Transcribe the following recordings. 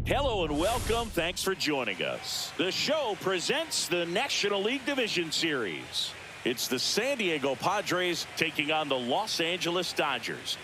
Hello and welcome. Thanks for joining us. The show presents the National League Division Series. It's the San Diego Padres taking on the Los Angeles Dodgers.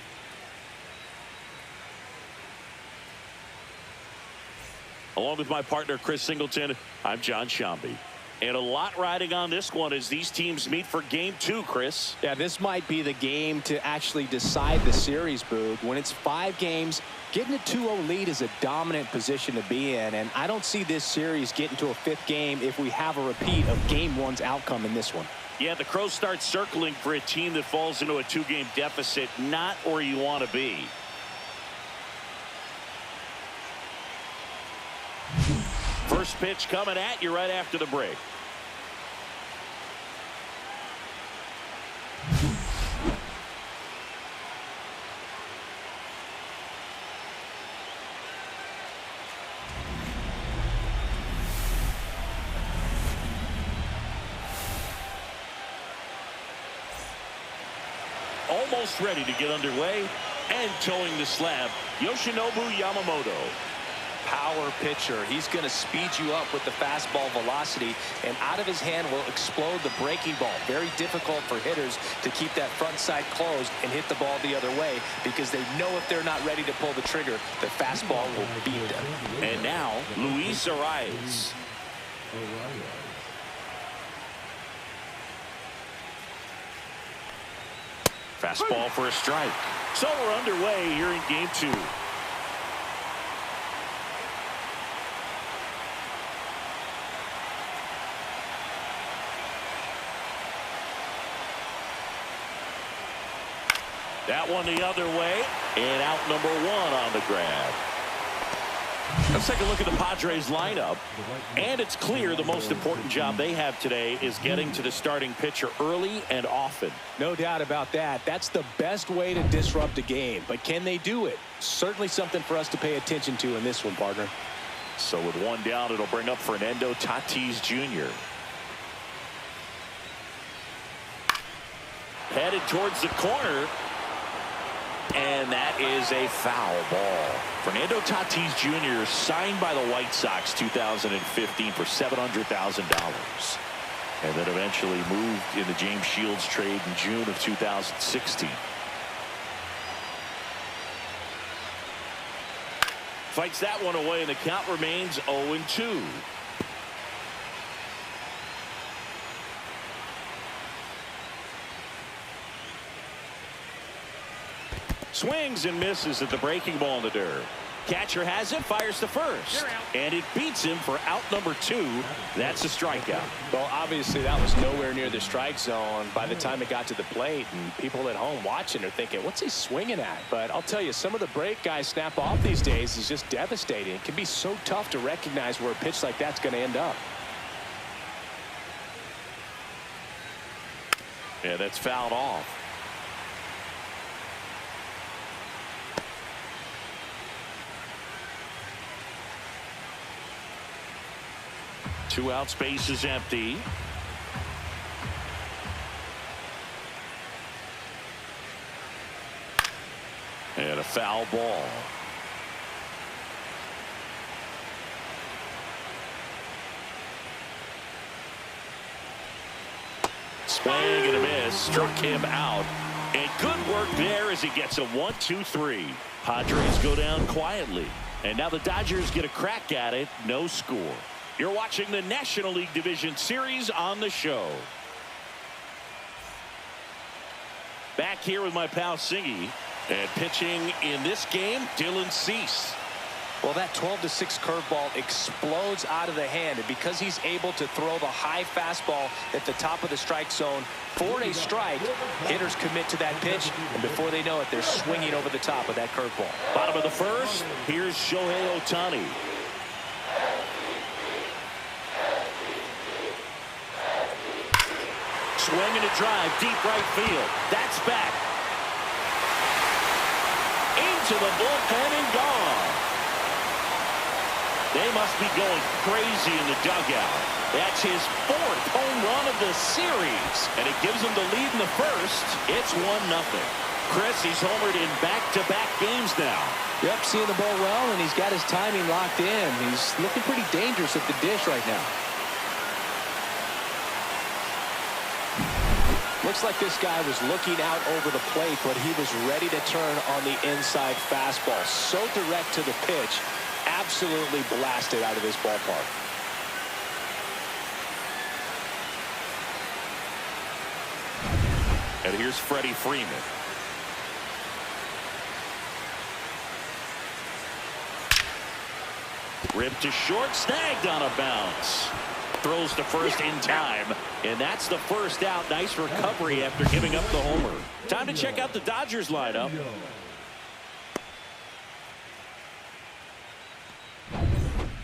Along with my partner, Chris Singleton, I'm John Shambi. And a lot riding on this one as these teams meet for Game 2, Chris. Yeah, this might be the game to actually decide the series, Boog. When it's 5 games, getting a 2-0 lead is a dominant position to be in. And I don't see this series getting to a 5th game if we have a repeat of Game 1's outcome in this one. Yeah, the Crows start circling for a team that falls into a 2-game deficit, not where you want to be. First pitch coming at you right after the break. Almost ready to get underway and towing the slab, Yoshinobu Yamamoto. Power pitcher. He's going to speed you up with the fastball velocity, and out of his hand will explode the breaking ball. Very difficult for hitters to keep that front side closed and hit the ball the other way because they know if they're not ready to pull the trigger, the fastball will beat them. And now, Luis Arias. Fastball for a strike. So we're underway here in Game 2. That one the other way, and out number 1 on the grab. Let's take a look at the Padres lineup, and it's clear the most important job they have today is getting to the starting pitcher early and often. No doubt about that. That's the best way to disrupt a game, but can they do it? Certainly something for us to pay attention to in this one, partner. So with 1 down, it'll bring up Fernando Tatis Jr. Headed towards the corner. And that is a foul ball. Fernando Tatis Jr. signed by the White Sox 2015 for $700,000. And then eventually moved in the James Shields trade in June of 2016. Fights that one away, and the count remains 0-2. Swings and misses at the breaking ball in the dirt. Catcher has it, fires to first. And it beats him for out number 2. That's a strikeout. Well, obviously that was nowhere near the strike zone by the time it got to the plate. And people at home watching are thinking, what's he swinging at? But I'll tell you, some of the break guys snap off these days is just devastating. It can be so tough to recognize where a pitch like that's going to end up. Yeah, that's fouled off. Two out, space is empty. And a foul ball. Swing and a miss. Struck him out. And good work there as he gets a 1-2-3. Padres go down quietly. And now the Dodgers get a crack at it. No score. You're watching the National League Division Series on the show. Back here with my pal Singy. And pitching in this game, Dylan Cease. Well, that 12-6 curveball explodes out of the hand, and because he's able to throw the high fastball at the top of the strike zone for a strike, hitters commit to that pitch, and before they know it, they're swinging over the top of that curveball. Bottom of the first, here's Shohei Ohtani. Swing and a drive, deep right field. That's back. Into the bullpen and gone. They must be going crazy in the dugout. That's his 4th home run of the series. And it gives them the lead in the first. It's 1-0. Chris, he's homered in back-to-back games now. Yep, seeing the ball well, and he's got his timing locked in. He's looking pretty dangerous at the dish right now. Looks like this guy was looking out over the plate, but he was ready to turn on the inside fastball. So direct to the pitch, absolutely blasted out of this ballpark. And here's Freddie Freeman. Ripped to short, snagged on a bounce. Throws to first in time, and that's the first out. Nice recovery after giving up the homer. Time to check out the Dodgers lineup.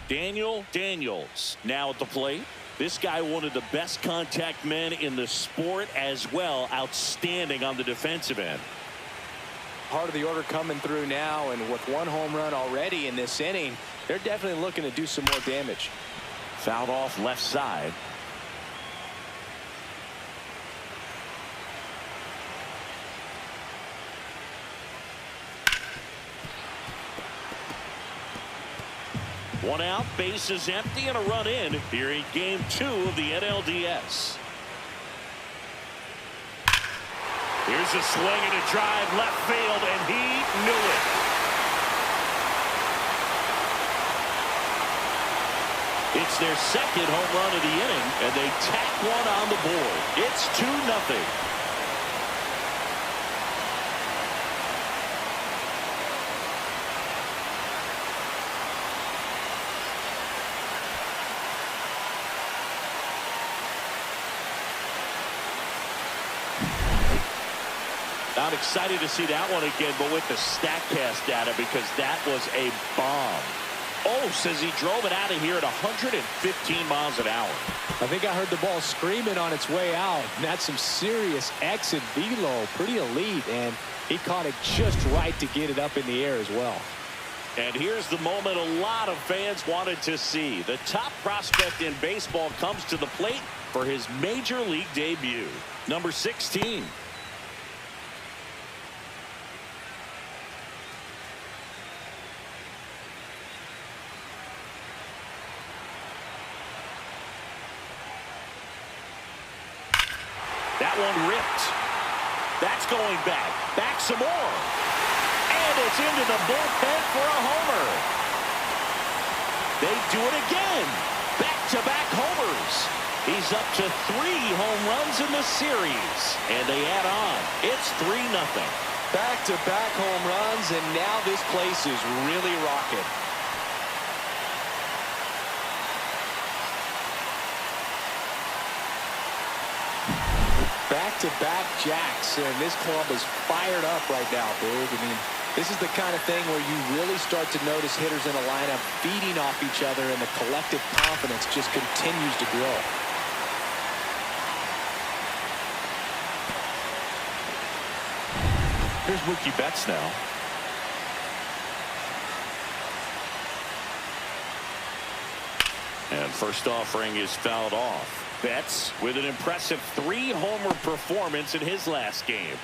Daniel Daniels now at the plate. This guy, one of the best contact men in the sport as well. Outstanding on the defensive end. Part of the order coming through now, and with one home run already in this inning, they're definitely looking to do some more damage. Fouled off left side. One out, base is empty, and a run in here in game 2 of the NLDS. Here's a swing and a drive left field, and he knew it. It's their second home run of the inning, and they tack one on the board. It's 2-0. I'm excited to see that one again, but with the StatCast data, because that was a bomb. Oh, says he drove it out of here at 115 miles an hour. I think I heard the ball screaming on its way out. And that's some serious exit velo, pretty elite, and he caught it just right to get it up in the air as well. And here's the moment a lot of fans wanted to see. The top prospect in baseball comes to the plate for his major league debut. Number 16. That one ripped. That's going back. Back some more. And it's into the bullpen for a homer. They do it again. Back-to-back homers. He's up to 3 home runs in the series. And they add on. It's 3-0. Back-to-back home runs, and now this place is really rocking. Back-to-back jacks, and this club is fired up right now, dude. I mean, this is the kind of thing where you really start to notice hitters in a lineup feeding off each other, and the collective confidence just continues to grow. Here's Mookie Betts now. And first offering is fouled off. Betts with an impressive 3-homer performance in his last game.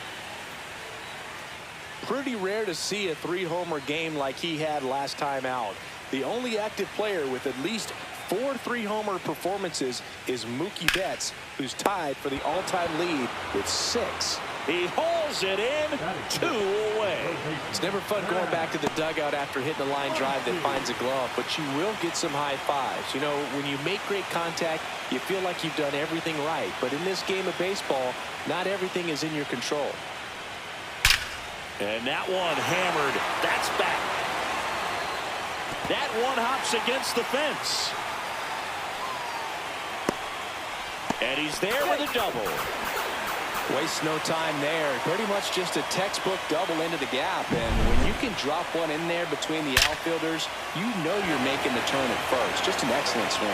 Pretty rare to see a 3-homer game like he had last time out. The only active player with at least 4 3-homer performances is Mookie Betts, who's tied for the all-time lead with 6. He hauls it in, 2 away. It's never fun going back to the dugout after hitting a line drive that finds a glove, but you will get some high fives. You know, when you make great contact, you feel like you've done everything right. But in this game of baseball, not everything is in your control. And that one hammered. That's back. That one hops against the fence. And he's there with a double. Wastes no time there. Pretty much just a textbook double into the gap. And when you can drop one in there between the outfielders, you know you're making the turn at first. Just an excellent swing.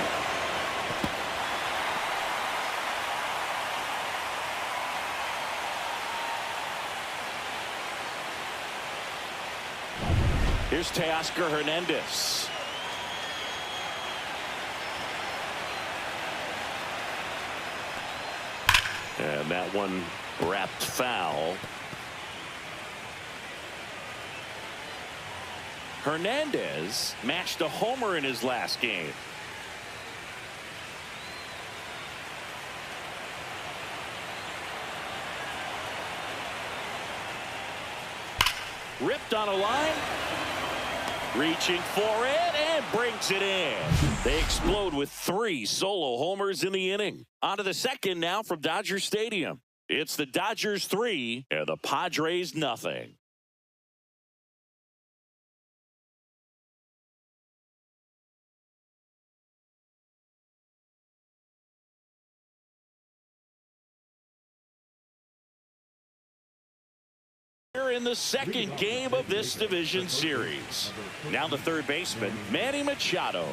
Here's Teoscar Hernandez. And that one wrapped foul. Hernandez matched a homer in his last game. Ripped on a line. Reaching for it and brings it in. They explode with 3 solo homers in the inning. On to the second now from Dodger Stadium. It's the Dodgers 3 and the Padres nothing. In the second game of this division series. Now the third baseman, Manny Machado.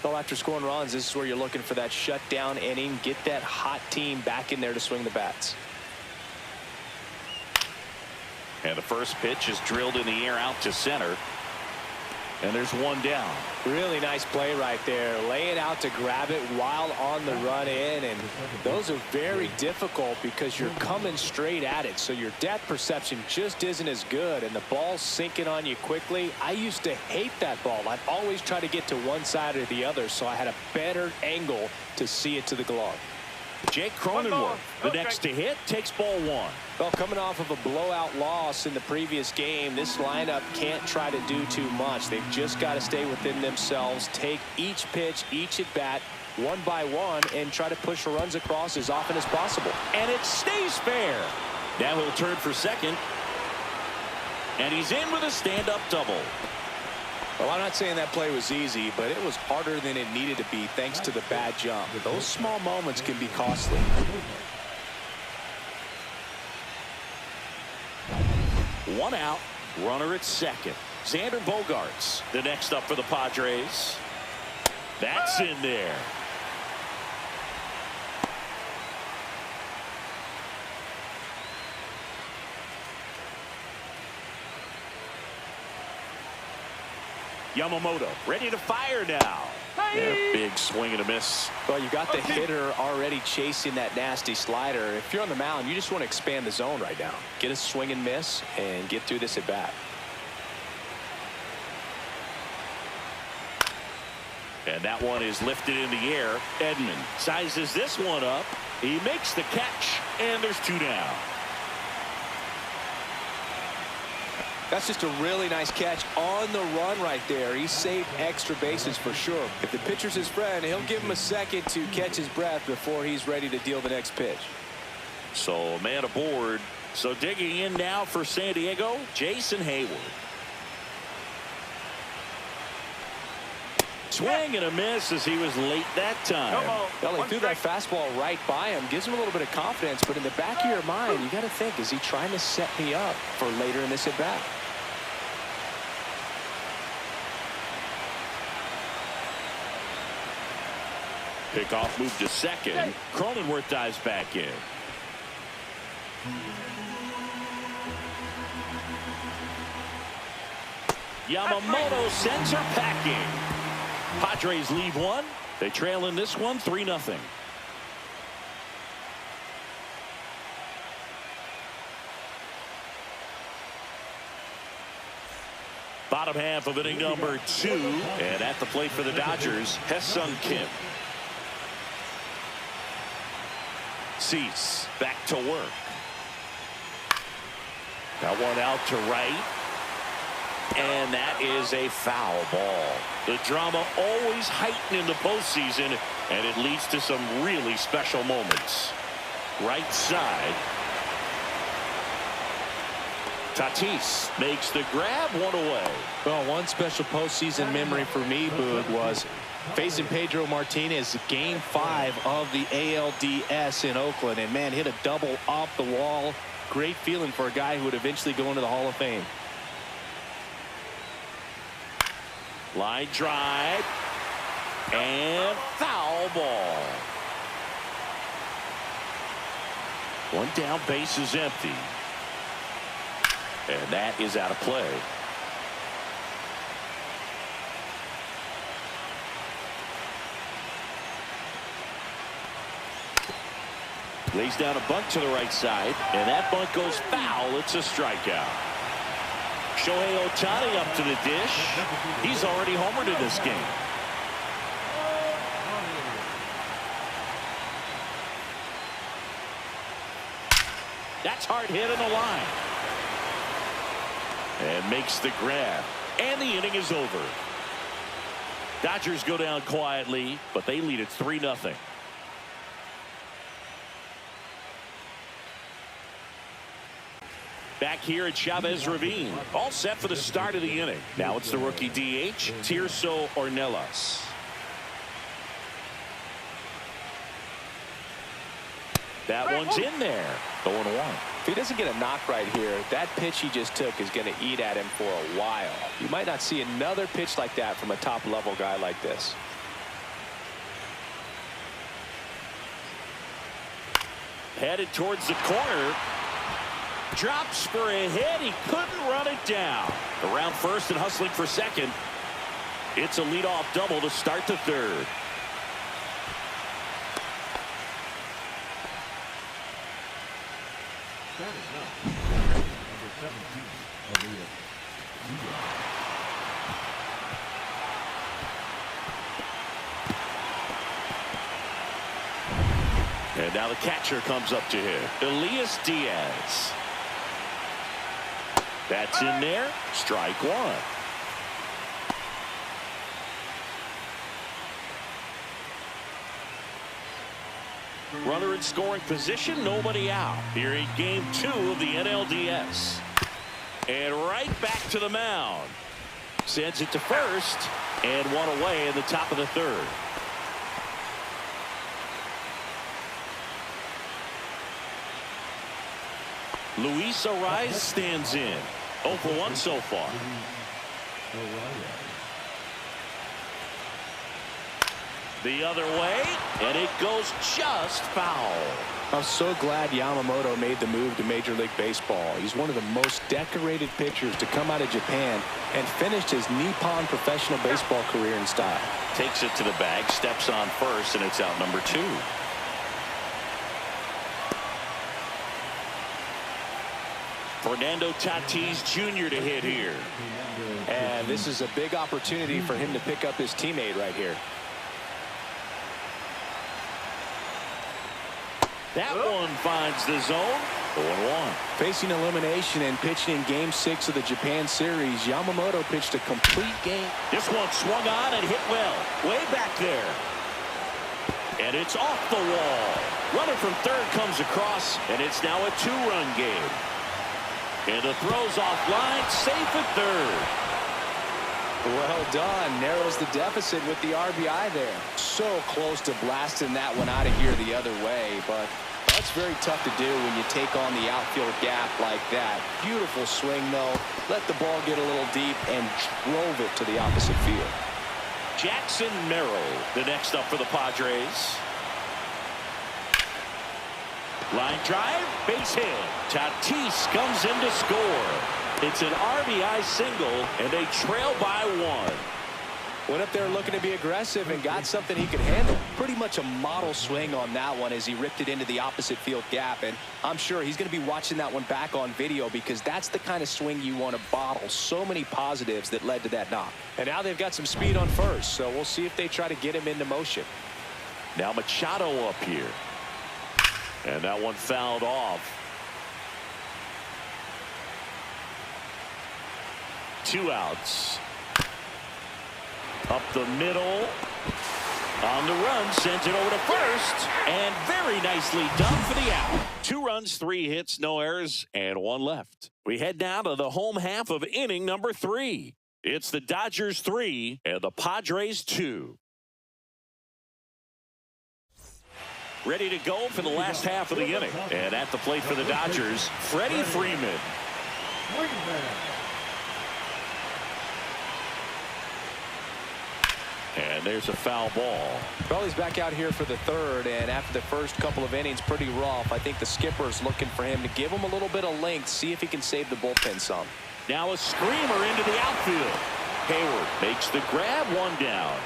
Well, after scoring runs, this is where you're looking for that shutdown inning. Get that hot team back in there to swing the bats. And the first pitch is drilled in the air out to center. And there's one down. Really nice play right there. Lay it out to grab it while on the run in. And those are very difficult because you're coming straight at it. So your depth perception just isn't as good. And the ball's sinking on you quickly. I used to hate that ball. I'd always try to get to one side or the other. So I had a better angle to see it to the glove. Jake Cronenworth, the next to hit, takes ball 1. Well, coming off of a blowout loss in the previous game, this lineup can't try to do too much. They've just got to stay within themselves, take each pitch, each at bat, one by one, and try to push the runs across as often as possible. And it stays fair. Now he'll turn for second. And he's in with a stand-up double. Well, I'm not saying that play was easy, but it was harder than it needed to be thanks to the bad jump. Those small moments can be costly. One out, runner at second. Xander Bogaerts, the next up for the Padres. That's in there. Yamamoto ready to fire now. Yeah, big swing and a miss. Well, you got the hitter already chasing that nasty slider. If you're on the mound, you just want to expand the zone right now. Get a swing and miss and get through this at bat. And that one is lifted in the air. Edman sizes this one up. He makes the catch, and there's 2 down. That's just a really nice catch on the run right there. He saved extra bases for sure. If the pitcher's his friend, he'll give him a second to catch his breath before he's ready to deal the next pitch. So man aboard. So digging in now for San Diego, Jason Hayward. Swing and a miss as he was late that time. Well, he threw that fastball right by him. Gives him a little bit of confidence, but in the back of your mind, you got to think, is he trying to set me up for later in this at bat? Pickoff move to second. Cronenworth dives back in. Yamamoto sends her packing. Padres lead 1. They trail in this one 3-0. Bottom half of inning number 2. And at the plate for the Dodgers, Ha-Seong Kim. Cease back to work. That one out to right. And that is a foul ball. The drama always heightened in the postseason, and it leads to some really special moments. Right side. Tatis makes the grab, 1 away. Well, one special postseason memory for me, Boog, was facing Pedro Martinez game 5 of the ALDS in Oakland. And, man, hit a double off the wall. Great feeling for a guy who would eventually go into the Hall of Fame. Line drive. And foul ball. One down, base is empty. And that is out of play. Lays down a bunt to the right side, and that bunt goes foul. It's a strikeout. Shohei Ohtani up to the dish. He's already homered in this game. That's hard hit on the line. And makes the grab. And the inning is over. Dodgers go down quietly, but they lead it 3-0. Back here at Chavez Ravine, all set for the start of the inning. Now it's the rookie DH, Tirso Ornelas. That one's in there. 0-1. If he doesn't get a knock right here, that pitch he just took is going to eat at him for a while. You might not see another pitch like that from a top-level guy like this. Headed towards the corner. Drops for a hit. He couldn't run it down. Around first and hustling for second. It's a leadoff double to start the third. And now the catcher comes up to him. Elias Diaz. That's in there. Strike one. Runner in scoring position, nobody out. Here in game 2 of the NLDS. And right back to the mound. Sends it to first. And one away in the top of the third. Luis Ariz stands in. 0 for 1 so far. The other way, and it goes just foul. I'm so glad Yamamoto made the move to Major League Baseball. He's one of the most decorated pitchers to come out of Japan and finished his Nippon professional baseball career in style. Takes it to the bag, steps on first, and it's out number 2. Fernando Tatis Jr. to hit here. And this is a big opportunity for him to pick up his teammate right here. That one finds the zone. 0-1. Facing elimination and pitching in Game 6 of the Japan Series, Yamamoto pitched a complete game. This one swung on and hit well. Way back there. And it's off the wall. Runner from third comes across, and it's now a 2-run game. And the throw's offline, safe at third. Well done. Narrows the deficit with the RBI there. So close to blasting that one out of here the other way, but that's very tough to do when you take on the outfield gap like that. Beautiful swing, though. Let the ball get a little deep and drove it to the opposite field. Jackson Merrill, the next up for the Padres. Line drive, base hit. Tatis comes in to score. It's an RBI single, and they trail by 1. Went up there looking to be aggressive and got something he could handle. Pretty much a model swing on that one as he ripped it into the opposite field gap. And I'm sure he's going to be watching that one back on video because that's the kind of swing you want to bottle. So many positives that led to that knock. And now they've got some speed on first, so we'll see if they try to get him into motion. Now Machado up here. And that one fouled off. 2 outs. Up the middle. On the run, sends it over to first. And very nicely done for the out. 2 runs, 3 hits, no errors, and 1 left. We head now to the home half of inning number 3. It's the Dodgers 3 and the Padres 2. Ready to go for the last half of the inning. And at the plate for the Dodgers, Freddie Freeman. And there's a foul ball. Well, he's back out here for the third, and after the first couple of innings, pretty rough. I think the skipper's looking for him to give him a little bit of length, see if he can save the bullpen some. Now a screamer into the outfield. Hayward makes the grab, 1 down.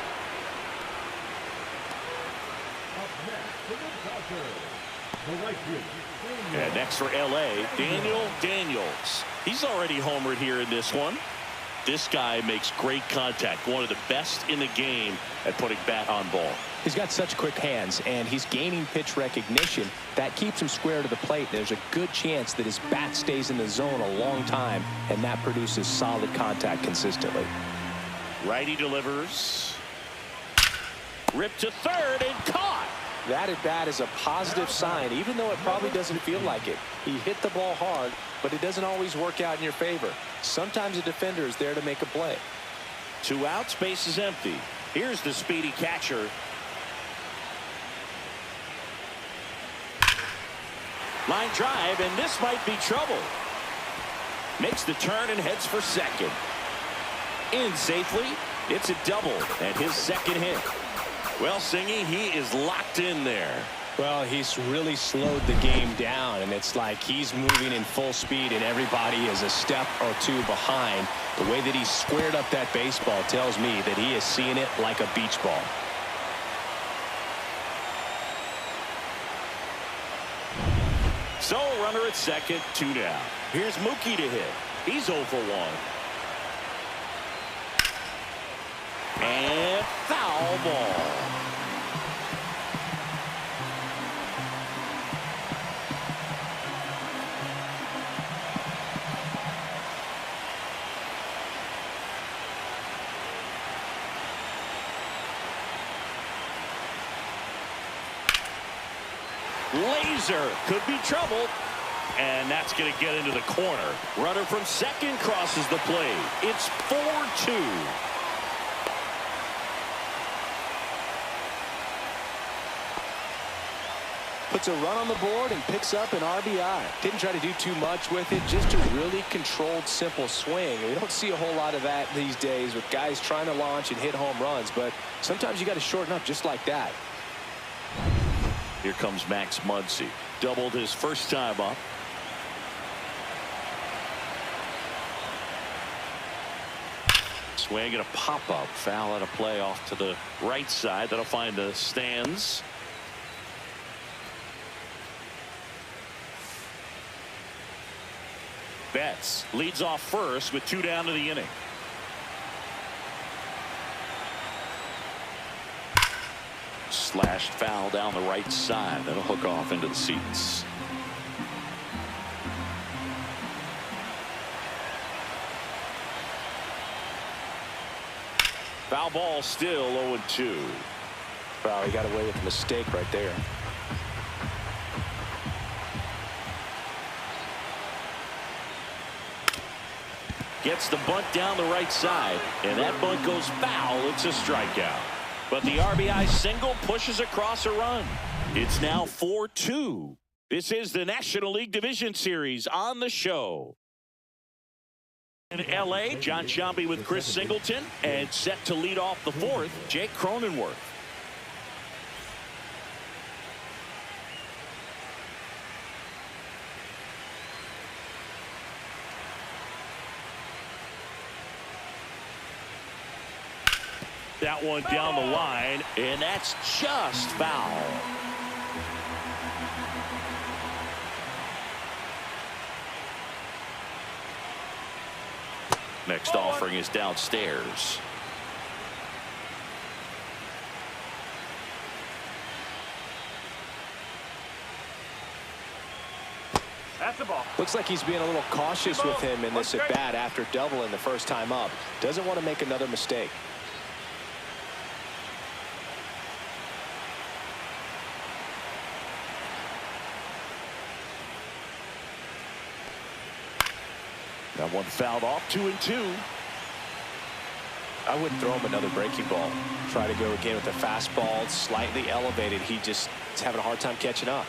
And next for LA, Daniel Daniels. He's already homered here in this one. This guy makes great contact. One of the best in the game at putting bat on ball. He's got such quick hands, and he's gaining pitch recognition. That keeps him square to the plate. There's a good chance that his bat stays in the zone a long time, and that produces solid contact consistently. Righty delivers. Ripped to third and caught. That at bat is a positive sign, even though it probably doesn't feel like it. He hit the ball hard, but it doesn't always work out in your favor. Sometimes a defender is there to make a play. 2 outs, base is empty. Here's the speedy catcher. Line drive, and this might be trouble. Makes the turn and heads for second. In safely. It's a double and his second hit. Well, Singy, he is locked in there. Well, he's really slowed the game down, and it's like he's moving in full speed, and everybody is a step or two behind. The way that he squared up that baseball tells me that he is seeing it like a beach ball. So, runner at second, 2 down. Here's Mookie to hit. He's 0 for 1. And foul ball. Laser could be trouble. And that's going to get into the corner. Runner from second crosses the plate. It's 4-2. Puts a run on the board and picks up an RBI. Didn't try to do too much with it, just a really controlled, simple swing. We don't see a whole lot of that these days with guys trying to launch and hit home runs, but sometimes you got to shorten up just like that. Here comes Max Muncy. Doubled his first time up. Swing and a pop-up. Foul at a play off to the right side. That'll find the stands. Betts leads off first with 2 down to the inning. Slashed foul down the right side. That'll hook off into the seats. Foul ball, still 0-2. Wow, he got away with a mistake right there. Gets the bunt down the right side, and that bunt goes foul. It's a strikeout. But the RBI single pushes across a run. It's now 4-2. This is the National League Division Series on the show. In LA, John Sciambi with Chris Singleton, and set to lead off the 4th, Jake Cronenworth. That one down the line, and that's just foul. Next offering is downstairs. That's the ball. Looks like he's being a little cautious with him in this at bat after doubling the first time up. Doesn't want to make another mistake. That one fouled off, 2-2. I wouldn't throw him another breaking ball. Try to go again with the fastball, slightly elevated. He just is having a hard time catching up.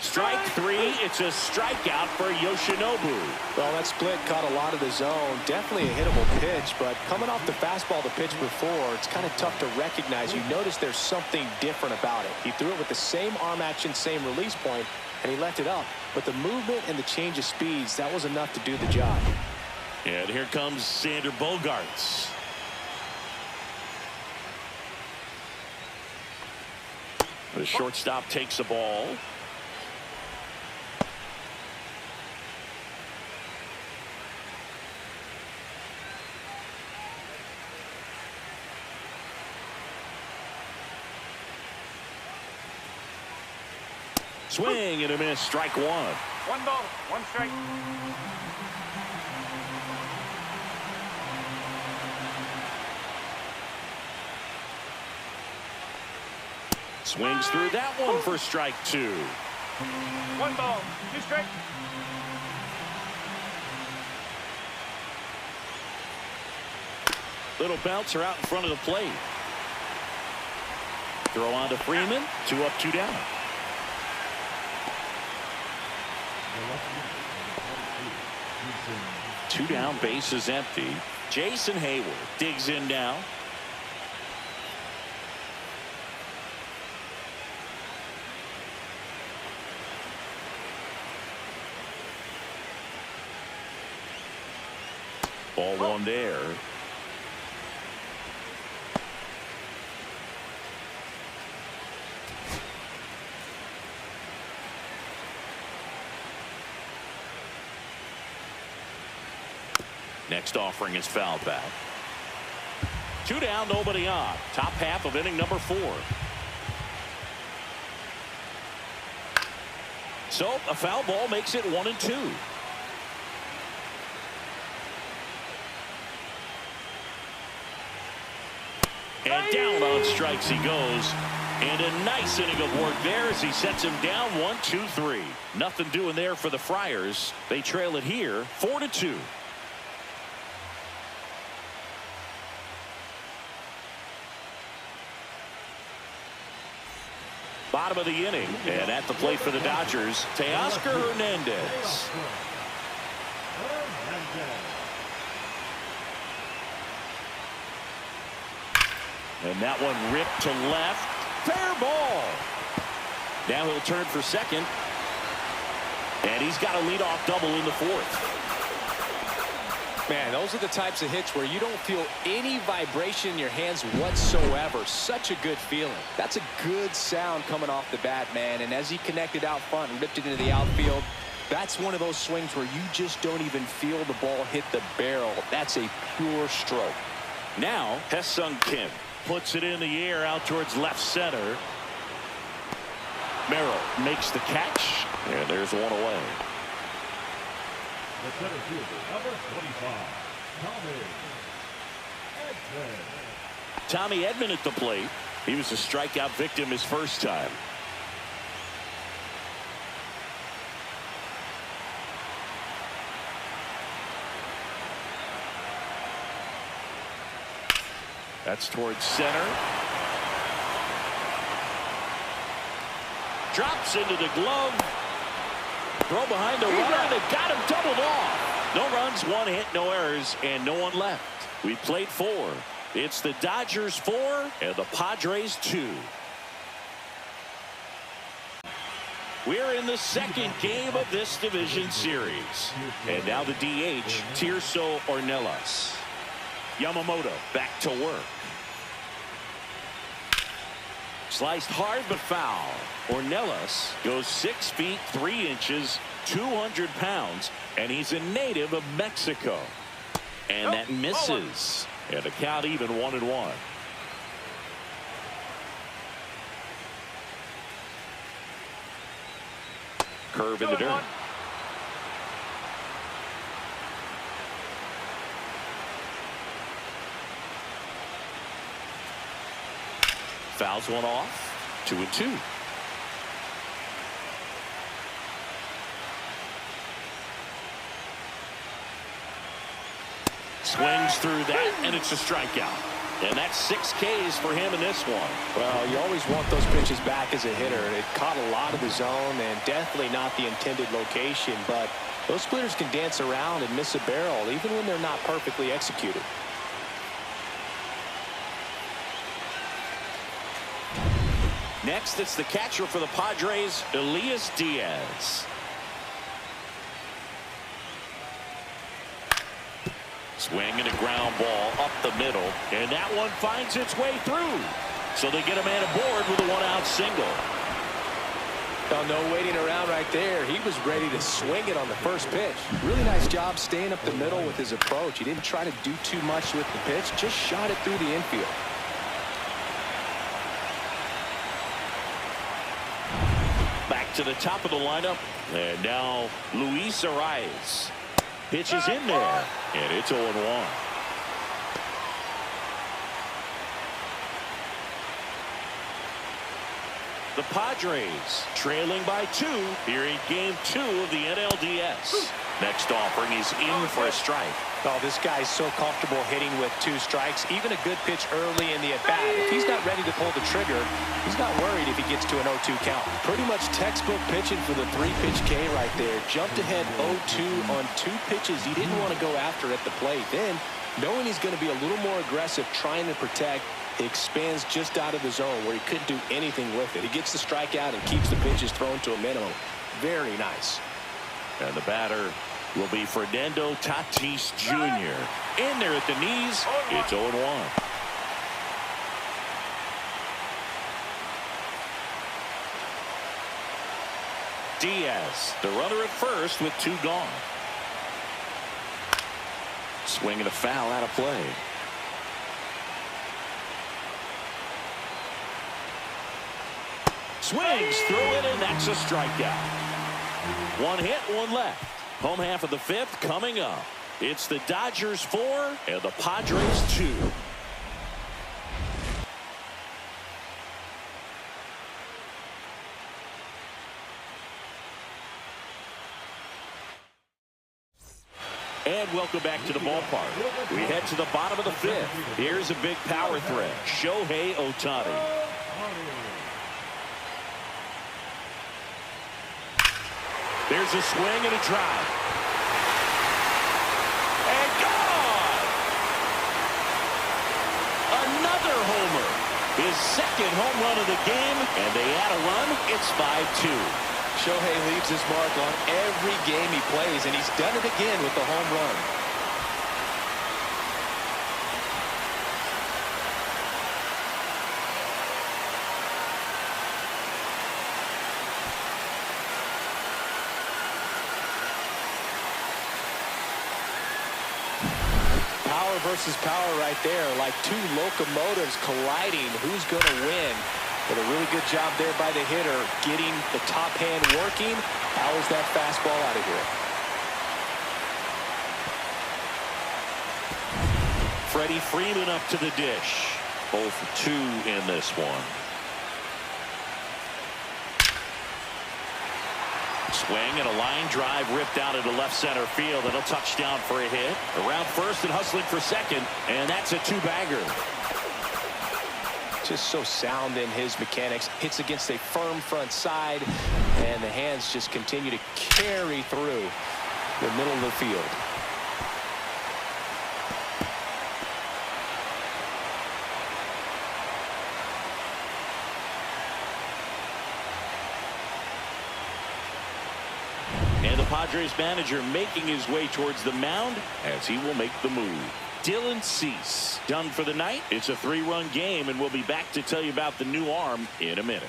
Strike 3. It's a strikeout for Yoshinobu. Well, that split caught a lot of the zone. Definitely a hittable pitch, but coming off the fastball the pitch before, it's kind of tough to recognize. You notice there's something different about it. He threw it with the same arm action, same release point, and he left it up. But the movement and the change of speeds, that was enough to do the job. And here comes Sander Bogaerts. The shortstop takes the ball. Swing and a miss. Strike one. One ball, one strike. Swings through that one for strike two. One ball, two strikes. Little bouncer out in front of the plate. Throw on to Freeman. 2 up, 2 down. Two down, base is empty. Jason Hayward digs in now. Ball one there. Next offering is fouled back. 2 down, nobody on. Top half of inning number 4. So a foul ball makes it 1-2. And down on strikes he goes. And a nice inning of work there as he sets him down 1-2-3. Nothing doing there for the Friars. They trail it here 4-2. Bottom of the inning, and at the plate for the Dodgers, Teoscar Hernandez. And that one ripped to left. Fair ball. Now he'll turn for second. And he's got a leadoff double in the 4th. Man, those are the types of hits where you don't feel any vibration in your hands whatsoever. Such a good feeling. That's a good sound coming off the bat, man. And as he connected out front and ripped it into the outfield, that's one of those swings where you just don't even feel the ball hit the barrel. That's a pure stroke. Now, Hesung Kim puts it in the air out towards left center. Merrill makes the catch, and there's one away. The center fielder, number 25, Tommy Edman at the plate. He was a strikeout victim his first time. That's towards center. Drops into the glove. Throw behind the runner. They got him doubled off. No runs, 1 hit, no errors, and no one left. We played 4. It's the Dodgers 4 and the Padres 2. We're in the second game of this division series. And now the DH, Tirso Ornelas. Yamamoto back to work. Sliced hard but foul. Ornelas goes 6 feet 3 inches, 200 pounds, and he's a native of Mexico. And that misses. And the count even 1-1. Curve in the dirt. Fouls one off. 2-2. Swings through that, and it's a strikeout. And that's 6 Ks for him in this one. Well, you always want those pitches back as a hitter. It caught a lot of the zone and definitely not the intended location. But those splitters can dance around and miss a barrel even when they're not perfectly executed. Next, it's the catcher for the Padres, Elias Diaz. Swing and a ground ball up the middle, and that one finds its way through. So they get a man aboard with a 1-out single. Oh, no waiting around right there. He was ready to swing it on the first pitch. Really nice job staying up the middle with his approach. He didn't try to do too much with the pitch, just shot it through the infield. to the top of the lineup. And now Luis Arias pitches in there, and it's 0-1. The Padres trailing by 2 here in Game 2 of the NLDS. Next offering is in for a strike. Oh, this guy's so comfortable hitting with 2 strikes. Even a good pitch early in the at-bat. If he's not ready to pull the trigger, he's not worried if he gets to an 0-2 count. Pretty much textbook pitching for the 3-pitch K right there. Jumped ahead 0-2 on 2 pitches he didn't want to go after at the plate. Then, knowing he's going to be a little more aggressive, trying to protect, he expands just out of the zone where he couldn't do anything with it. He gets the strikeout and keeps the pitches thrown to a minimum. Very nice. And the batter will be Fernando Tatis Jr. In there at the knees. It's 0-1. Diaz, the runner at first with 2 gone. Swing and a foul out of play. Swings through it, and that's a strikeout. 1 hit, 1 left. Home half of the 5th coming up. It's the Dodgers 4 and the Padres 2. And welcome back to the ballpark. We head to the bottom of the 5th. Here's a big power threat. Shohei Ohtani. There's a swing and a drive. And gone! Another homer. His 2nd home run of the game, and they add a run. It's 5-2. Shohei leaves his mark on every game he plays, and he's done it again with the home run. Power versus power right there, like 2 locomotives colliding. Who's going to win? But a really good job there by the hitter, getting the top hand working. Powers that fastball out of here. Freddie Freeman up to the dish. 0 for 2 in this one. Swing and a line drive ripped out into left center field, and a touchdown for a hit. Around first and hustling for second, and that's a 2-bagger. Just so sound in his mechanics. Hits against a firm front side, and the hands just continue to carry through the middle of the field. And the Padres manager making his way towards the mound as he will make the move. Dylan Cease done for the night. It's a 3-run game, and we'll be back to tell you about the new arm in a minute.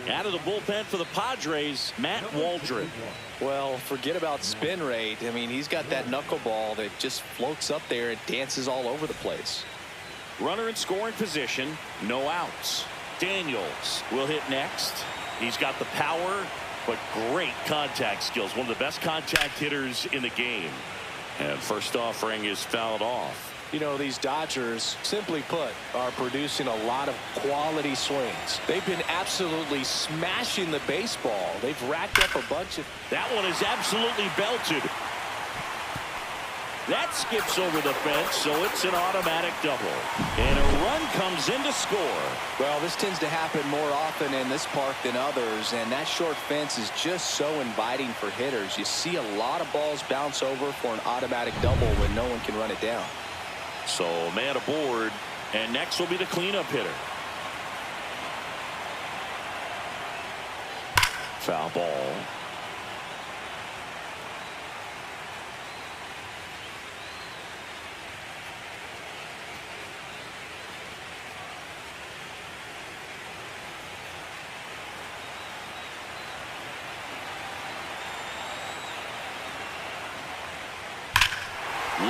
Out of the bullpen for the Padres, Matt Waldron. Well, forget about spin rate. I mean, he's got that knuckleball that just floats up there and dances all over the place. Runner in scoring position, no outs. Daniels will hit next. He's got the power, but great contact skills. One of the best contact hitters in the game. And first offering is fouled off. You know, these Dodgers, simply put, are producing a lot of quality swings. They've been absolutely smashing the baseball. They've racked up a bunch of... That one is absolutely belted. That skips over the fence, so it's an automatic double. And a run comes in to score. Well, this tends to happen more often in this park than others, and that short fence is just so inviting for hitters. You see a lot of balls bounce over for an automatic double when no one can run it down. So, man aboard, and next will be the cleanup hitter. Foul ball.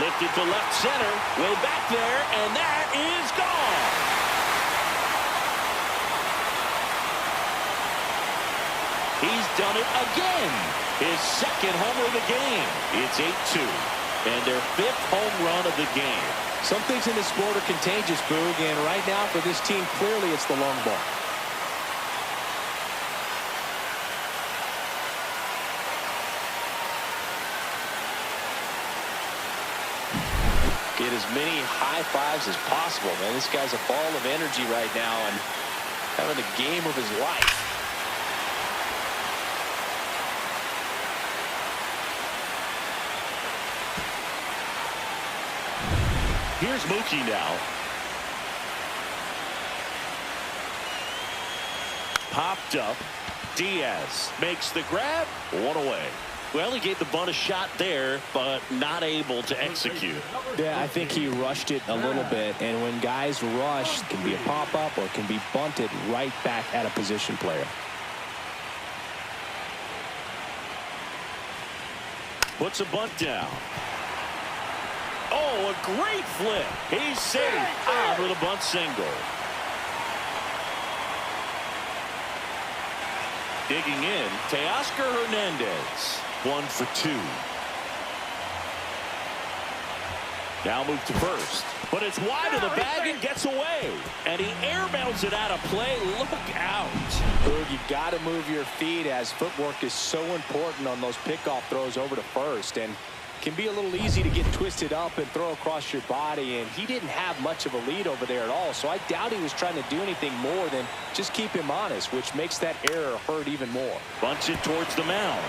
Lifted to left center. Way back there, and that is gone. He's done it again. His second homer of the game. It's 8-2. And their 5th home run of the game. Some things in this sport are contagious, Boog, and right now for this team, clearly it's the long ball. Get as many high fives as possible, man. This guy's a ball of energy right now and having the game of his life. Here's Mookie now. Popped up. Diaz makes the grab. One away. Well, he gave the bunt a shot there, but not able to execute. Yeah, I think he rushed it a little bit, and when guys rush, it can be a pop-up or it can be bunted right back at a position player. Puts a bunt down. Oh, a great flip. He's safe on with a bunt single. Digging in, Teoscar Hernandez. 1 for 2. Now move to first. But it's wide of the bag and gets away. And he airmails it out of play. Look out. Boog, you got to move your feet as footwork is so important on those pickoff throws over to first. And can be a little easy to get twisted up and throw across your body, and he didn't have much of a lead over there at all, so I doubt he was trying to do anything more than just keep him honest, which makes that error hurt even more. Bunts it towards the mound,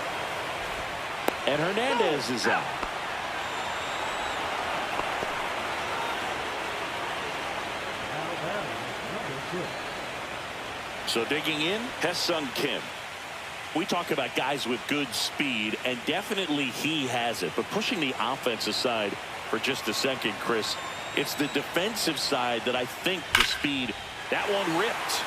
and Hernandez is out. So digging in, Hesung Kim. We talk about guys with good speed, and definitely he has it. But pushing the offense aside for just a second, Chris, it's the defensive side that I think the speed, that one ripped.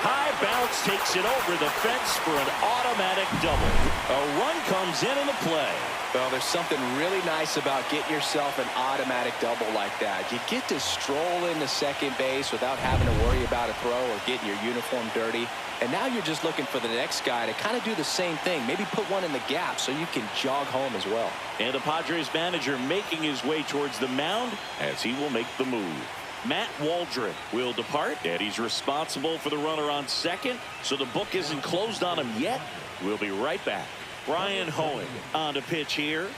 High bounce takes it over the fence for an automatic double. A run comes in the play. Well, there's something really nice about getting yourself an automatic double like that. You get to stroll into second base without having to worry about a throw or getting your uniform dirty. And now you're just looking for the next guy to kind of do the same thing. Maybe put one in the gap so you can jog home as well. And the Padres manager making his way towards the mound as he will make the move. Matt Waldron will depart, and he's responsible for the runner on second. So the book isn't closed on him yet. We'll be right back. Brian Hoeing on the pitch here.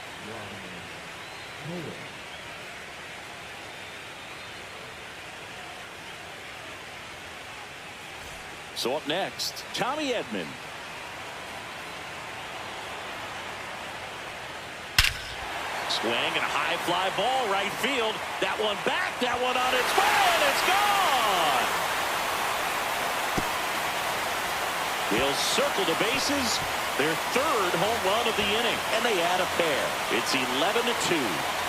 So up next, Tommy Edman. Swing and a high fly ball right field. That one back, that one on its way, and it's gone. They'll circle the bases. Their 3rd home run of the inning, and they add a pair. It's 11-2.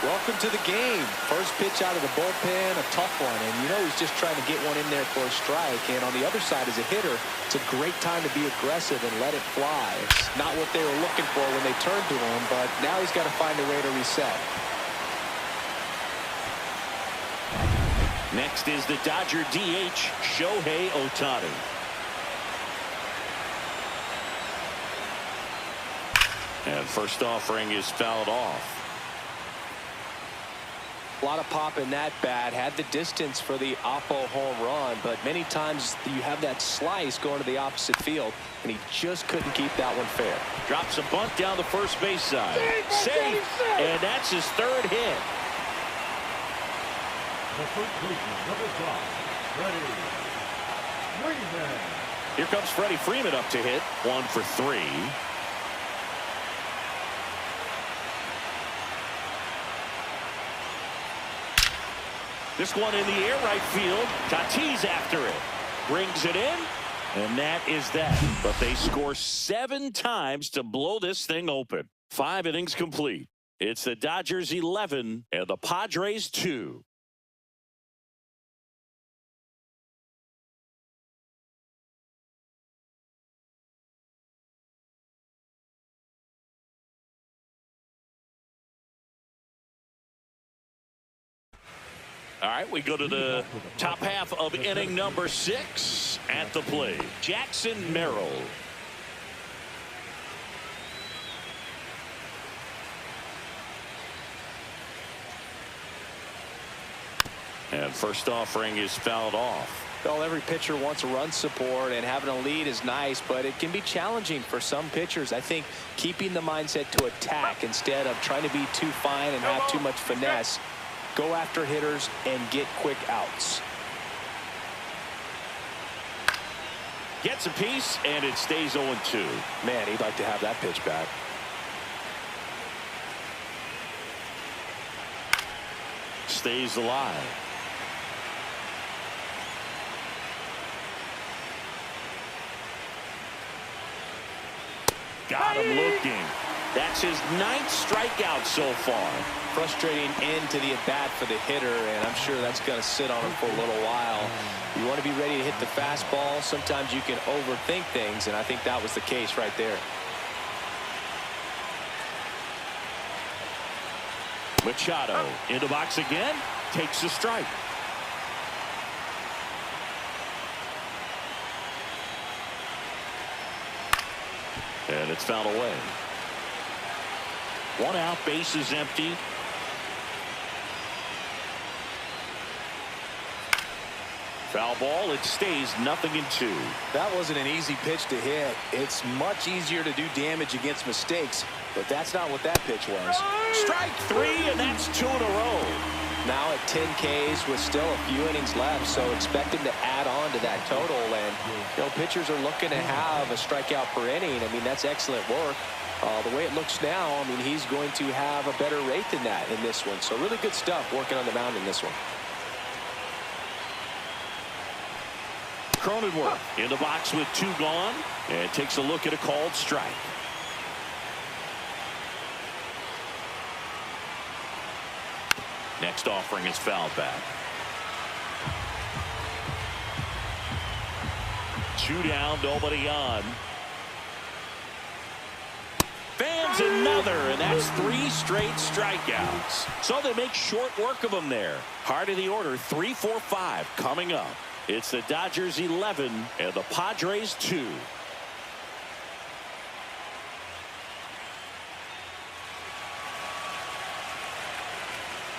Welcome to the game. First pitch out of the bullpen, a tough one, and you know he's just trying to get one in there for a strike. And on the other side, as a hitter, it's a great time to be aggressive and let it fly. It's not what they were looking for when they turned to him, but now he's got to find a way to reset. Next is the Dodger DH, Shohei Ohtani. And first offering is fouled off. A lot of pop in that bat. Had the distance for the Oppo home run, but many times you have that slice going to the opposite field, and he just couldn't keep that one fair. Drops a bunt down the first base side. Safe, and that's his 3rd hit. The first baseman, number 5, Freddie Freeman. Here comes Freddie Freeman up to hit. 1 for 3. This one in the air right field. Tatis after it. Brings it in. And that is that. But they score 7 times to blow this thing open. 5 innings complete. It's the Dodgers 11 and the Padres 2. All right, we go to the top half of inning number 6. At the plate, Jackson Merrill. And first offering is fouled off. Well, every pitcher wants run support, and having a lead is nice, but it can be challenging for some pitchers. I think keeping the mindset to attack instead of trying to be too fine and have too much finesse. Go after hitters and get quick outs. Gets a piece, and it stays 0-2. Man, he'd like to have that pitch back. Stays alive. Got him looking. That's his 9th strikeout so far. Frustrating end to the at-bat for the hitter, and I'm sure that's going to sit on him for a little while. You want to be ready to hit the fastball. Sometimes you can overthink things, and I think that was the case right there. Machado in the box again. Takes a strike. And it's fouled away. 1 out, base is empty. Foul ball, it stays 0-2. That wasn't an easy pitch to hit. It's much easier to do damage against mistakes, but that's not what that pitch was. Strike 3, and that's 2 in a row. Now at 10 Ks with still a few innings left, so expect him to add on to that total. And you know, pitchers are looking to have a strikeout per inning. I mean, that's excellent work. The way it looks now, I mean, he's going to have a better rate than that in this one. So really good stuff working on the mound in this one. Cronenworth in the box with 2 gone, and takes a look at a called strike. Next offering is fouled back. 2 down, nobody on. Fans another, and that's 3 straight strikeouts. So they make short work of him there. Heart of the order, 3, 4, 5 coming up. It's the Dodgers 11 and the Padres 2.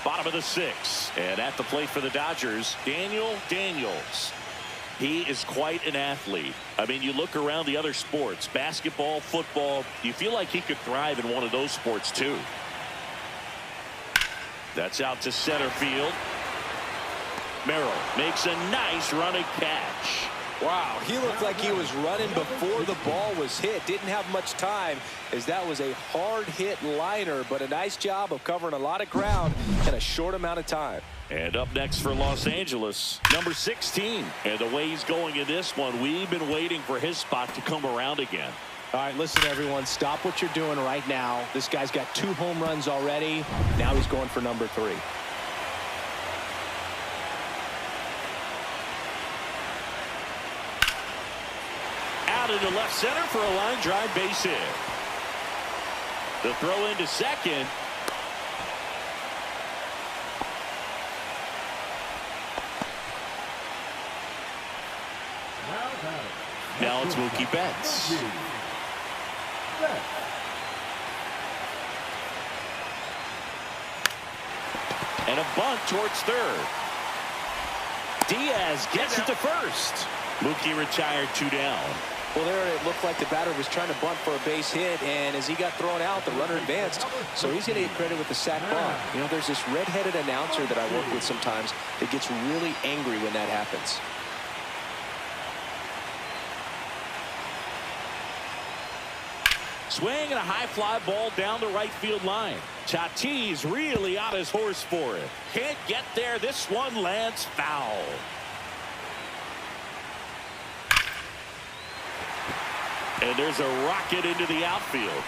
Bottom of the 6th, and at the plate for the Dodgers, Daniel Daniels. He is quite an athlete. I mean, you look around the other sports, basketball, football, you feel like he could thrive in one of those sports too. That's out to center field. Merrill makes a nice running catch. Wow, he looked like he was running before the ball was hit. Didn't have much time, as that was a hard hit liner, but a nice job of covering a lot of ground in a short amount of time. And up next for Los Angeles, number 16. And the way he's going in this one, we've been waiting for his spot to come around again. All right, listen, everyone, stop what you're doing right now. This guy's got 2 home runs already. Now he's going for number 3. Out into left center for a line drive base hit. The throw into second. Now it's Mookie Betts. And a bunt towards third. Diaz gets it to first. Mookie retired 2 down. Well, there it looked like the batter was trying to bunt for a base hit, and as he got thrown out, the runner advanced. So he's going to get credit with the sac bunt. You know, there's this red-headed announcer that I work with sometimes that gets really angry when that happens. Swing and a high fly ball down the right field line. Tatis really on his horse for it. Can't get there. This one lands foul. And there's a rocket into the outfield.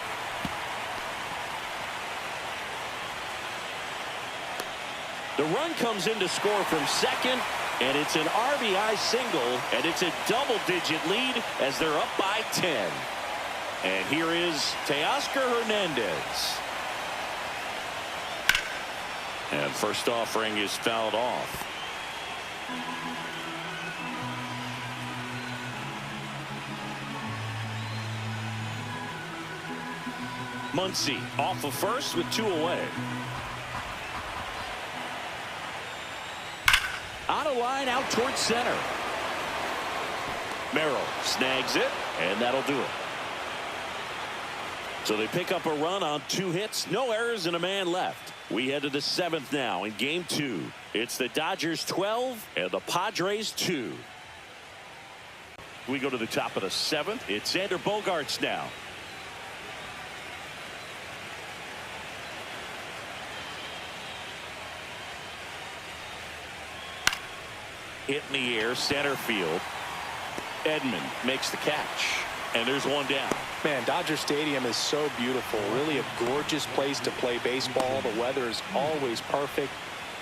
The run comes in to score from second, and it's an RBI single, and it's a double-digit lead as they're up by 10. And here is Teoscar Hernandez. And first offering is fouled off. Muncy off of first with 2 away. On a line out towards center. Merrill snags it, and that'll do it. So they pick up a run on 2 hits, no errors, and a man left. We head to the 7th now in game 2. It's the Dodgers 12 and the Padres 2. We go to the top of the 7th. It's Xander Bogaerts now. Hit in the air, center field. Edman makes the catch, and there's one down. Man, Dodger Stadium is so beautiful. Really a gorgeous place to play baseball. The weather is always perfect.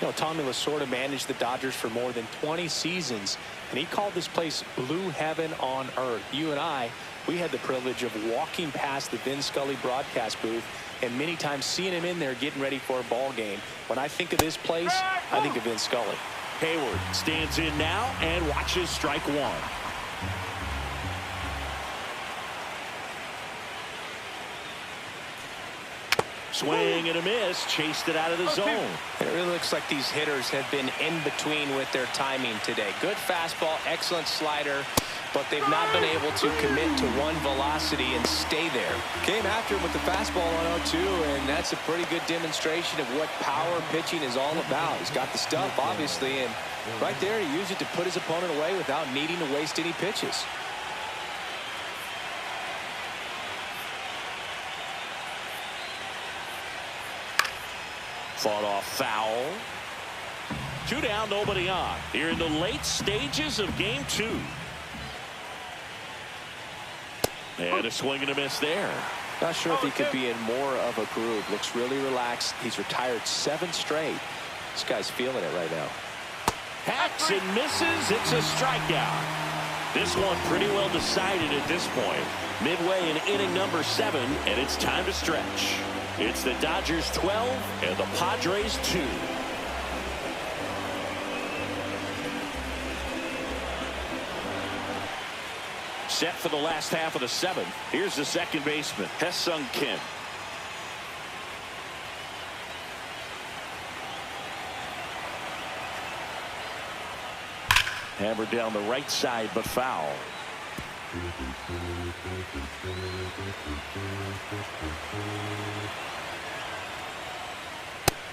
You know, Tommy Lasorda managed the Dodgers for more than 20 seasons, and he called this place blue heaven on earth. You and I, we had the privilege of walking past the Vin Scully broadcast booth and many times seeing him in there getting ready for a ball game. When I think of this place, I think of Vin Scully. Hayward stands in now and watches strike 1. Swing and a miss, chased it out of the zone. It really looks like these hitters have been in between with their timing today. Good fastball, excellent slider, but they've not been able to commit to one velocity and stay there. Came after him with the fastball on 0-2, and that's a pretty good demonstration of what power pitching is all about. He's got the stuff, obviously, and right there he used it to put his opponent away without needing to waste any pitches. Fought off foul. 2 down, nobody on. Here in the late stages of game 2. And a swing and a miss there. Not sure if he could be in more of a groove. Looks really relaxed. He's retired 7 straight. This guy's feeling it right now. Hacks and misses. It's a strikeout. This one pretty well decided at this point. Midway in inning number 7, and it's time to stretch. It's the Dodgers 12 and the Padres 2. Set for the last half of the 7th. Here's the second baseman, Hye-Sung Kim. Hammered down the right side, but foul.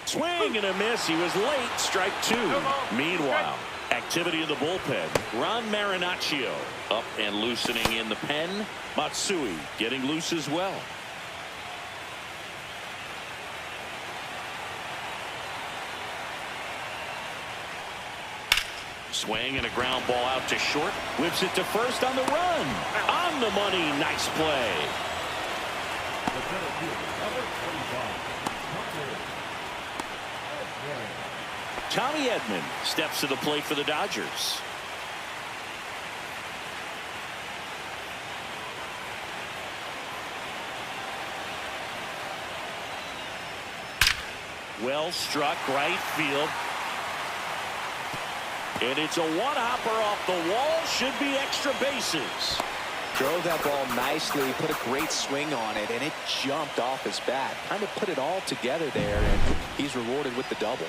Swing and a miss. He was late. Strike 2. Meanwhile, activity in the bullpen. Ron Marinaccio up and loosening in the pen. Matsui getting loose as well. Swing and a ground ball out to short. Whips it to first on the run. On the money. Nice play. Tommy Edman steps to the plate for the Dodgers. Well struck right field. And it's a one-hopper off the wall. Should be extra bases. Drove that ball nicely, put a great swing on it, and it jumped off his bat. Kind of put it all together there, and he's rewarded with the double.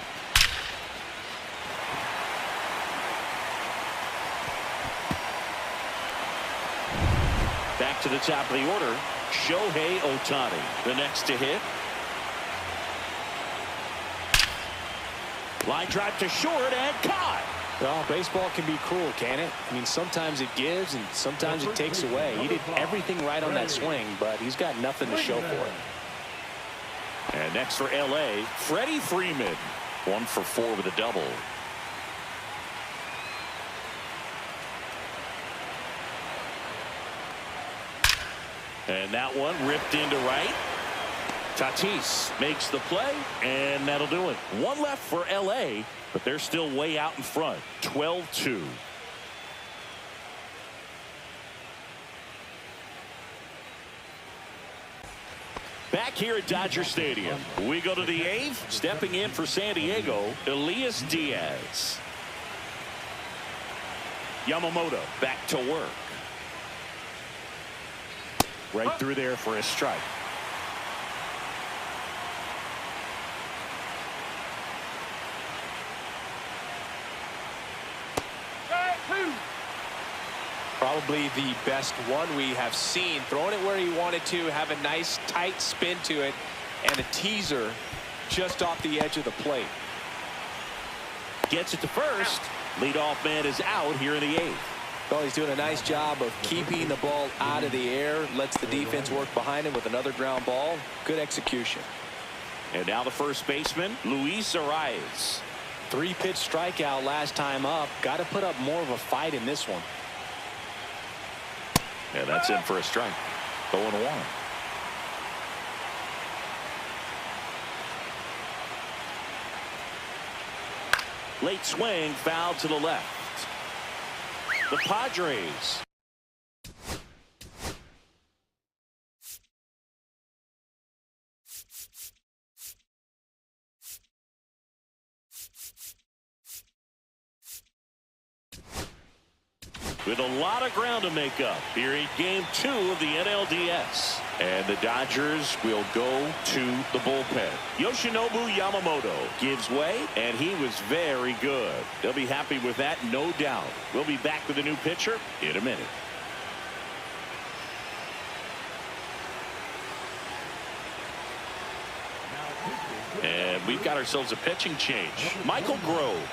Back to the top of the order, Shohei Ohtani, the next to hit. Line drive to short and caught. Well, baseball can be cruel, can it? I mean, sometimes it gives and sometimes it takes away. He did everything right on that swing, but he's got nothing to show for it. And next for L.A., Freddie Freeman. 1 for 4 with a double. And that one ripped into right. Tatis makes the play, and that'll do it. One left for L.A., but they're still way out in front. 12-2. Back here at Dodger Stadium, we go to the 8th. Stepping in for San Diego, Elias Diaz. Yamamoto back to work. Right through there for a strike. Probably the best one we have seen. Throwing it where he wanted to, have a nice tight spin to it, and a teaser just off the edge of the plate. Gets it to first. Leadoff man is out here in the 8th. Well, he's doing a nice job of keeping the ball out of the air. Lets the defense work behind him with another ground ball. Good execution. And now the first baseman, Luis Arias. 3-pitch strikeout last time up. Got to put up more of a fight in this one. And that's in for a strike. 0-1. Late swing, foul to the left. The Padres. With a lot of ground to make up here in Game 2 of the NLDS. And the Dodgers will go to the bullpen. Yoshinobu Yamamoto gives way, and he was very good. They'll be happy with that, no doubt. We'll be back with a new pitcher in a minute. And we've got ourselves a pitching change. Michael Grove.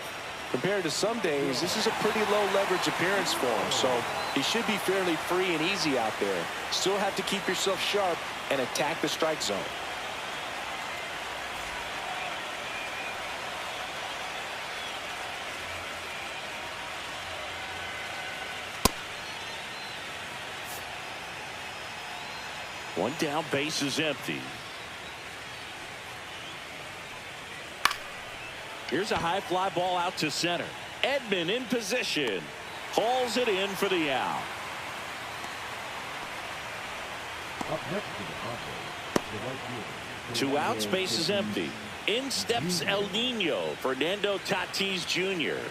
Compared to some days, this is a pretty low leverage appearance for him, so he should be fairly free and easy out there. Still have to keep yourself sharp and attack the strike zone. One down, base is empty. Here's a high fly ball out to center. Edman in position. Hauls it in for the out. Up next to the Padres, the right fielder. 2 outs, base is empty. In steps El Nino, Fernando Tatis Jr.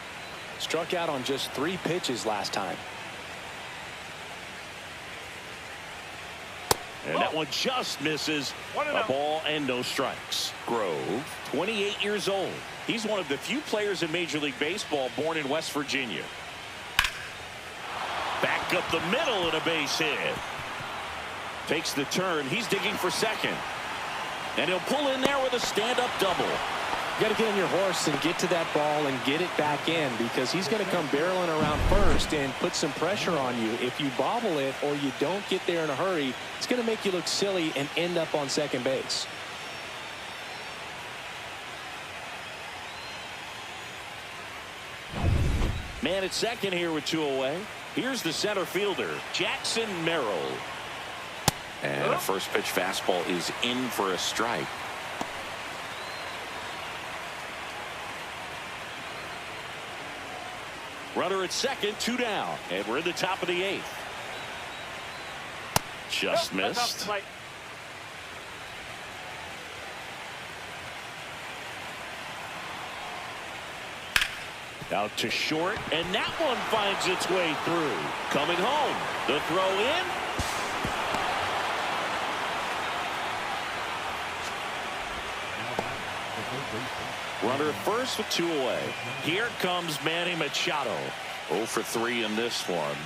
Struck out on just 3 pitches last time. And that one just misses. A ball and no strikes. Grove, 28 years old. He's one of the few players in Major League Baseball born in West Virginia. Back up the middle and a base hit. Takes the turn. He's digging for second. And he'll pull in there with a stand-up double. You got to get on your horse and get to that ball and get it back in, because he's going to come barreling around first and put some pressure on you. If you bobble it or you don't get there in a hurry, it's going to make you look silly and end up on second base. Man at second here with 2 away. Here's the center fielder, Jackson Merrill. And a first pitch fastball is in for a strike. Runner at second, 2 down. And we're in the top of the 8th. Just missed. Out to short, and that one finds its way through. Coming home, the throw in. Runner first with 2 away. Here comes Manny Machado. 0 for 3 in this one.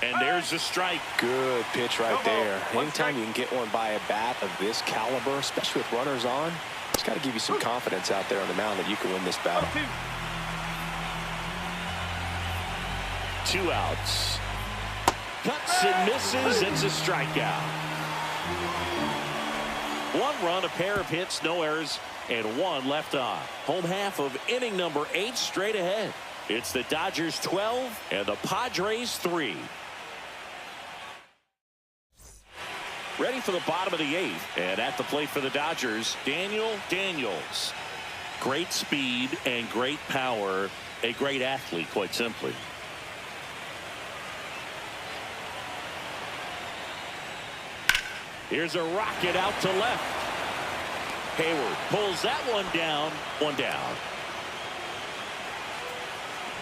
And there's a strike. Good pitch right there. Anytime you can get one by a bat of this caliber, especially with runners on, it's got to give you some confidence out there on the mound that you can win this battle. 2 outs. Cuts and misses. It's a strikeout. 1 run, a pair of hits, no errors, and 1 left on. Home half of inning number 8 straight ahead. It's the Dodgers 12 and the Padres 3. Ready for the bottom of the 8th. And at the plate for the Dodgers, Daniel Daniels. Great speed and great power. A great athlete, quite simply. Here's a rocket out to left. Hayward pulls that one down. One down.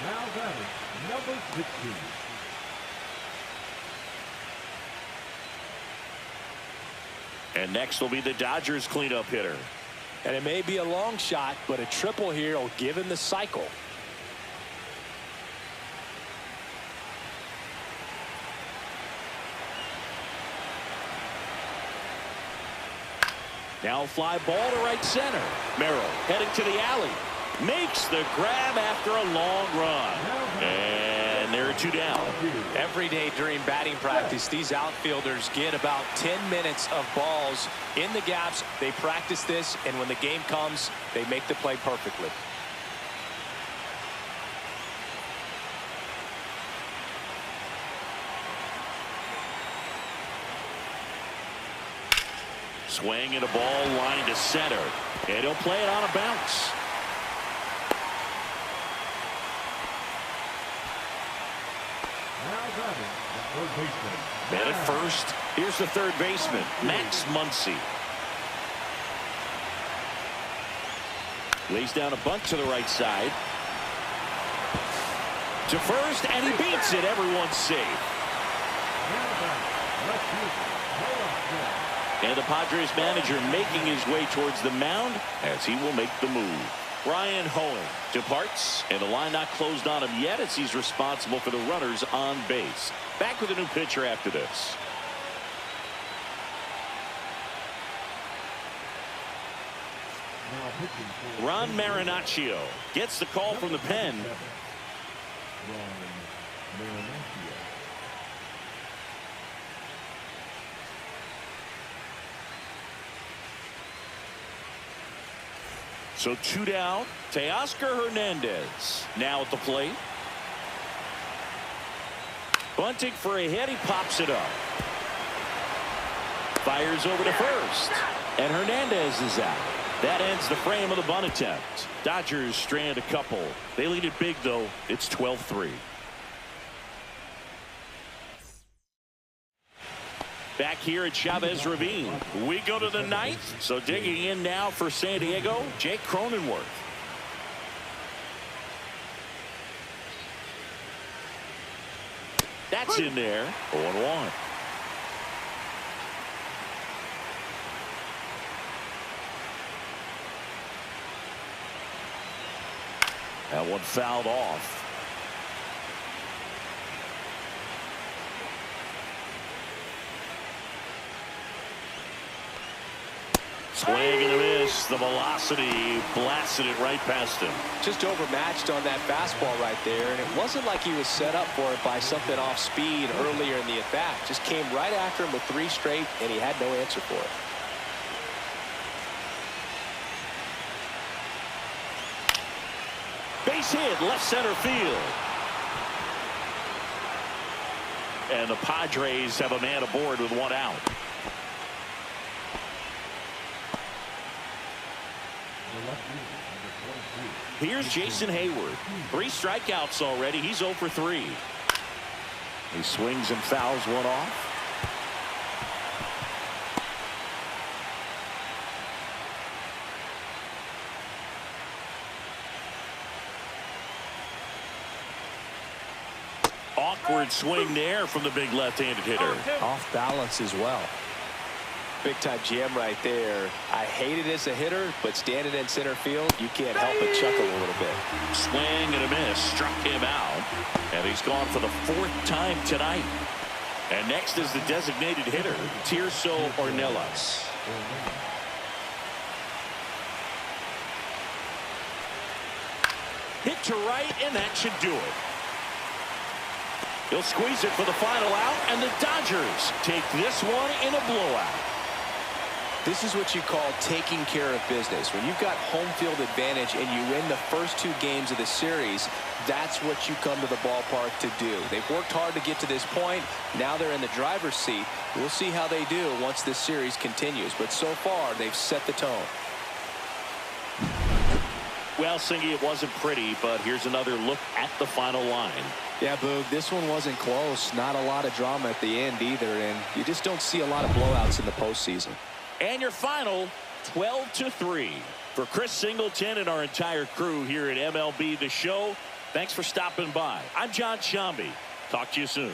Now batting, number 16. And next will be the Dodgers cleanup hitter. And it may be a long shot, but a triple here will give him the cycle. Now fly ball to right center. Merrill heading to the alley. Makes the grab after a long run. And there are 2 down. Every day during batting practice, these outfielders get about 10 minutes of balls in the gaps. They practice this, and when the game comes, they make the play perfectly. Swing and a ball line to center. And he'll play it on a bounce. Now batting, the third baseman. Man at first. Here's the third baseman, Max Muncy. Lays down a bunt to the right side. To first, and he beats it. Everyone's safe. Now batting, left fielder. And the Padres manager making his way towards the mound as he will make the move. Ryan Hoeing departs, and the line not closed on him yet as he's responsible for the runners on base. Back with a new pitcher after this. Now pitching for Ron Marinaccio gets the call from the pen. Ron Marinaccio. So 2 down. Teoscar Hernandez now at the plate. Bunting for a hit. He pops it up. Fires over to first. And Hernandez is out. That ends the frame of the bunt attempt. Dodgers strand a couple. They lead it big, though. It's 12-3. Back here at Chavez Ravine. We go to the 9th. So digging in now for San Diego, Jake Cronenworth. That's in there. 0-1. That one fouled off. Swing and a miss. The velocity blasted it right past him. Just overmatched on that fastball right there, and it wasn't like he was set up for it by something off speed earlier in the at-bat. Just came right after him with 3 straight, and he had no answer for it. Base hit, left center field. And the Padres have a man aboard with 1 out. Here's Jason Hayward. 3 strikeouts already. He's 0 for 3. He swings and fouls one off. Awkward swing there from the big left-handed hitter. Off balance as well. Big time jam right there. I hate it as a hitter, but standing in center field, you can't help but chuckle a little bit. Swing and a miss. Struck him out. And he's gone for the 4th time tonight. And next is the designated hitter, Tirso Ornelas. Hit to right, and that should do it. He'll squeeze it for the final out, and the Dodgers take this one in a blowout. This is what you call taking care of business. When you've got home field advantage and you win the first 2 games of the series, that's what you come to the ballpark to do. They've worked hard to get to this point. Now they're in the driver's seat. We'll see how they do once this series continues. But so far, they've set the tone. Well, Singy, it wasn't pretty, but here's another look at the final line. Yeah, Boog, this one wasn't close. Not a lot of drama at the end either, and you just don't see a lot of blowouts in the postseason. And your final, 12-3. For Chris Singleton and our entire crew here at MLB The Show, thanks for stopping by. I'm John Shambi. Talk to you soon.